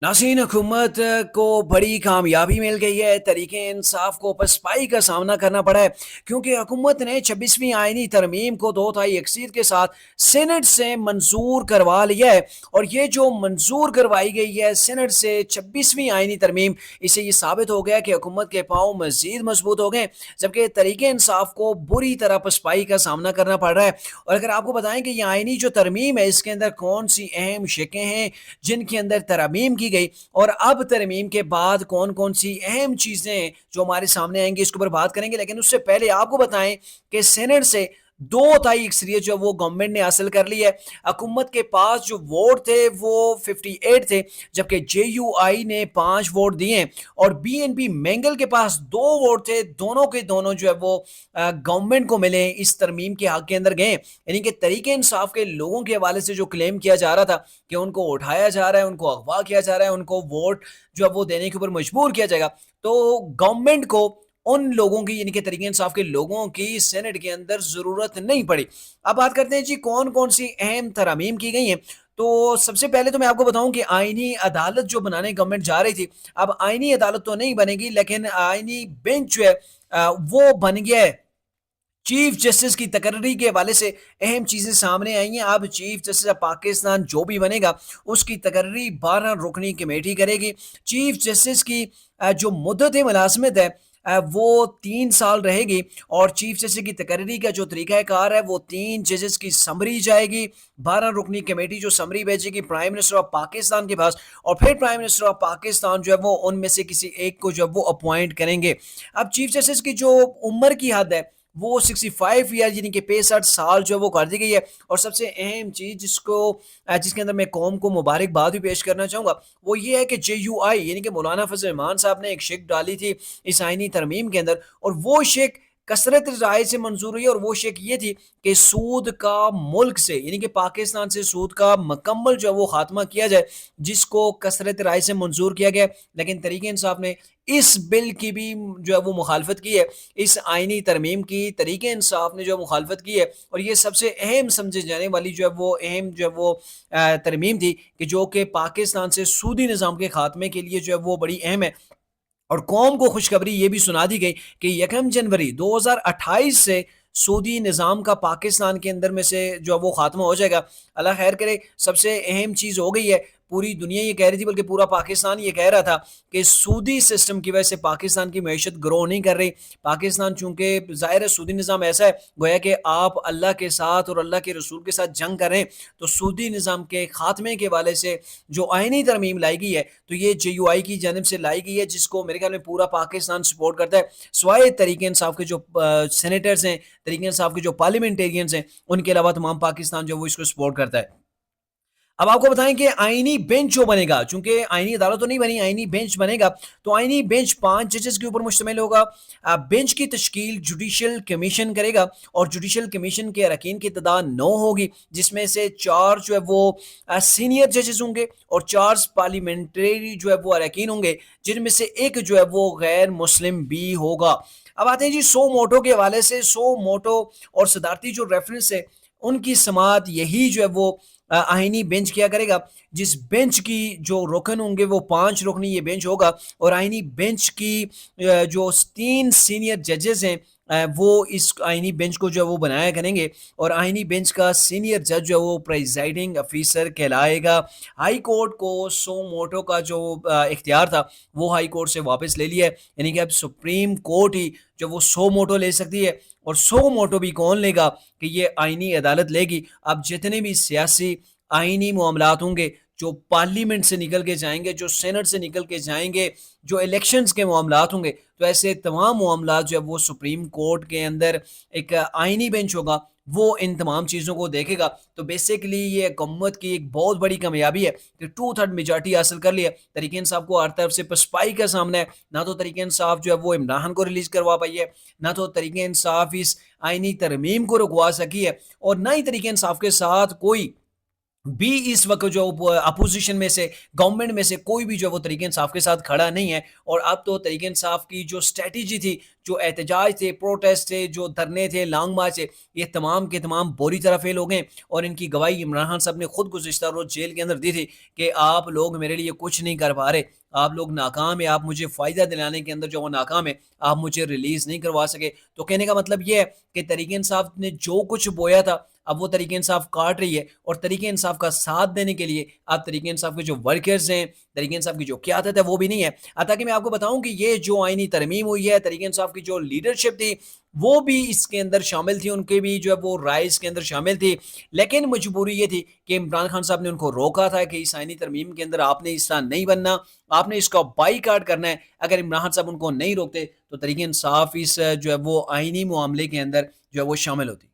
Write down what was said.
नाज़रीन, हुकूमत को बड़ी कामयाबी मिल गई है। तरीके इंसाफ को पसपाई का सामना करना पड़ा है क्योंकि हुकूमत ने 26वीं आईनी तरमीम को दो तिहाई अक्सरियत के साथ सेनेट से मंजूर करवा लिया है। और ये जो मंजूर करवाई गई है सेनेट से 26वीं आईनी तरमीम, इससे ये साबित हो गया कि हुकूमत के पाँव मजीद मजबूत हो गए, जबकि तरीके इंसाफ को बुरी तरह पसपाई का सामना करना पड़ रहा है। और अगर आपको बताएं कि ये आईनी जो तरमीम है इसके अंदर कौन सी अहम शिकें हैं जिनके अंदर तरमीम की गई, और अब तरमीम के बाद कौन कौन सी अहम चीजें जो हमारे सामने आएंगी, इसके ऊपर बात करेंगे। लेकिन उससे पहले आपको बताएं कि सेनेट से दो तिहाई अक्सरियत जो वो गवर्नमेंट ने हासिल कर ली है। हुकूमत के पास जो वोट थे वो 58 थे, जबकि JUI ने 5 वोट दिए और BNP मैंगल के पास 2 वोट थे। दोनों के दोनों जो है वो गवर्नमेंट को मिले, इस तरमीम के हक के अंदर गए। यानी कि तरीके इंसाफ के लोगों के हवाले से जो क्लेम किया जा रहा था कि उनको उठाया जा रहा है, उनको अगवा किया जा रहा है, उनको वोट जो है वो देने के ऊपर मजबूर किया जाएगा, तो गवर्नमेंट को उन लोगों की यानी कि तरीके इंसाफ के लोगों की सेनेट के अंदर जरूरत नहीं पड़ी। अब बात करते हैं जी कौन कौन सी अहम तरमीम की गई हैं। तो सबसे पहले तो मैं आपको बताऊं कि आईनी अदालत जो बनाने गवर्नमेंट जा रही थी, अब आईनी अदालत तो नहीं बनेगी लेकिन आईनी बेंच जो है वो बन गया है। चीफ जस्टिस की तकर्री के हवाले से अहम चीजें सामने आई हैं। अब चीफ जस्टिस ऑफ पाकिस्तान जो भी बनेगा उसकी तकर्री 12 रुकनी कमेटी करेगी। चीफ जस्टिस की जो मुद्दत मुलाजमत है वो 3 साल रहेगी, और चीफ जस्टिस की तकर्री का जो तरीकाकार है वो 3 जजेस की समरी जाएगी। 12 रुकनी कमेटी जो समरी भेजेगी प्राइम मिनिस्टर ऑफ पाकिस्तान के पास, और फिर प्राइम मिनिस्टर ऑफ पाकिस्तान जो है वो उनमें से किसी एक को जो है वो अपॉइंट करेंगे। अब चीफ जस्टिस की जो उम्र की हद है वो 65 ईयर यानी कि 65 साल जो है वो कर दी गई है। और सबसे अहम चीज जिसके अंदर मैं कौम को मुबारकबाद भी पेश करना चाहूँगा वो ये है कि JUI यानी कि मौलाना फजल रहमान साहब ने एक शिक डाली थी इस आइनी तरमीम के अंदर, और वो शिक कसरत राय से मंजूर हुई। और वो शिक ये थी कि सूद का मुल्क से यानी कि पाकिस्तान से सूद का मुकम्मल जो है वो खात्मा किया जाए, जिसको कसरत राय से मंजूर किया गया। लेकिन तरीके इंसाफ ने इस बिल की भी जो है वो मुखालफत की है, इस आइनी तरमीम की तरीके इंसाफ ने जो मुखालफत की है। और ये सबसे अहम समझे जाने वाली जो है वो अहम जो है वो तरमीम थी कि जो कि पाकिस्तान से सूदी निज़ाम के खात्मे के लिए जो है वो बड़ी अहम है। और कौम को खुशखबरी ये भी सुना दी गई कि 1 जनवरी 2028 से सूदी निज़ाम का पाकिस्तान के अंदर में से जो है वो खात्मा हो जाएगा। अल्लाह खैर करे। सबसे अहम चीज़ हो गई है, पूरी दुनिया ये कह रही थी, बल्कि पूरा पाकिस्तान ये कह रहा था कि सूदी सिस्टम की वजह से पाकिस्तान की मैशत ग्रो नहीं कर रही। पाकिस्तान चूंकि ज़ाहिर है सूदी निज़ाम ऐसा है गोया कि आप अल्लाह के साथ और अल्लाह के रसूल के साथ जंग करें, तो सूदी निज़ाम के खात्मे के वाले से जो आइनी तरमीम लाई गई है तो ये JUI की जानब से लाई गई है, जिसको मेरे ख्याल में पूरा पाकिस्तान सपोर्ट करता है, स्वाय तरीके इंसाफ के जो सेनेटर्स हैं, तरीके इंसाफ के जो पार्लियामेंटेरियंस हैं, उनके अलावा तमाम पाकिस्तान जो वो इसको सपोर्ट करता है। अब आपको बताएं कि आईनी बेंच जो बनेगा, चूंकि आईनी अदालत तो नहीं बनी, आईनी बेंच बनेगा, तो आईनी बेंच 5 जजेस के ऊपर मुश्तमिल होगा। बेंच की तश्कील जुडिशल कमीशन करेगा, और जुडिशल कमीशन के अरकान की तादाद 9 होगी, जिसमें से 4 जो है वो सीनियर जजेस होंगे और 4 पार्लियामेंट्री जो है वो अरकान होंगे, जिनमें से एक जो है वो गैर मुस्लिम भी होगा। अब आते हैं जी सो मोटो के हवाले से। सो मोटो और सदारती जो रेफरेंस है उनकी समात यही जो है वो आईनी बेंच किया करेगा, जिस बेंच की जो रुकन होंगे वो 5 रुकनी ये बेंच होगा। और आईनी बेंच की जो 3 सीनियर जजेस हैं वो इस आईनी बेंच को जो है वो बनाया करेंगे, और आईनी बेंच का सीनियर जज जो है वो प्रेजाइडिंग अफीसर कहलाएगा। हाई कोर्ट को सो मोटो का जो इख्तियार था वो हाई कोर्ट से वापस ले लिया है, यानी कि अब सुप्रीम कोर्ट ही जो वो सो मोटो ले सकती है। और सो मोटो भी कौन लेगा कि ये आईनी अदालत लेगी। अब जितने भी सियासी आईनी मामलात होंगे जो पार्लियामेंट से निकल के जाएंगे, जो सेनेट से निकल के जाएंगे, जो इलेक्शंस के मामलात होंगे, तो ऐसे तमाम मामलात जो है वो सुप्रीम कोर्ट के अंदर एक आईनी बेंच होगा, वो इन तमाम चीज़ों को देखेगा। तो बेसिकली ये हुकूमत की एक बहुत बड़ी कामयाबी है कि 2/3 मेजॉरिटी हासिल कर लिया। तरीके इंसाफ को हर तरफ से पसपाई का सामना है। ना तो तरीके इंसाफ जो है वो इमरान को रिलीज करवा पाई है, ना तो तरीके इंसाफ इस आईनी तरमीम को रुकवा सकी है, और ना ही तरीके इंसाफ के साथ कोई بھی اس وقت جو اپوزیشن میں سے گورنمنٹ میں سے کوئی بھی جو ہے وہ تحریک انصاف کے ساتھ کھڑا نہیں ہے، اور اب تو تحریک انصاف کی جو اسٹریٹجی تھی، جو احتجاج تھے، پروٹیسٹ تھے، جو دھرنے تھے، لانگ مارچ تھے، یہ تمام کے تمام بری طرح فیل ہو گئے، اور ان کی گواہی عمران خان صاحب نے خود گزشتہ روز جیل کے اندر دی تھی کہ آپ لوگ میرے لیے کچھ نہیں کر پا رہے، آپ لوگ ناکام ہیں، آپ مجھے فائدہ دلانے کے اندر جو وہ ناکام ہے، آپ مجھے ریلیز نہیں کروا سکے۔ تو کہنے کا مطلب یہ ہے کہ تحریک انصاف نے جو کچھ بویا تھا اب وہ تحریک انصاف کاٹ رہی ہے، اور تحریک انصاف کا ساتھ دینے کے لیے اب تحریک انصاف کے جو ورکرز ہیں، تحریک انصاف کی جو قیادت ہے وہ بھی نہیں ہے۔ تاکہ میں آپ کو بتاؤں کہ یہ جو آئینی ترمیم ہوئی ہے، تحریک انصاف کی جو لیڈرشپ تھی وہ بھی اس کے اندر شامل تھی، ان کے بھی جو ہے وہ رائے اس کے اندر شامل تھی، لیکن مجبوری یہ تھی کہ عمران خان صاحب نے ان کو روکا تھا کہ اس آئینی ترمیم کے اندر آپ نے حصہ نہیں بننا، آپ نے اس کا بائی کاٹ کرنا ہے۔ اگر عمران خان صاحب ان کو نہیں روکتے تو تحریک انصاف اس جو ہے وہ آئینی معاملے کے اندر جو ہے وہ شامل ہوتی۔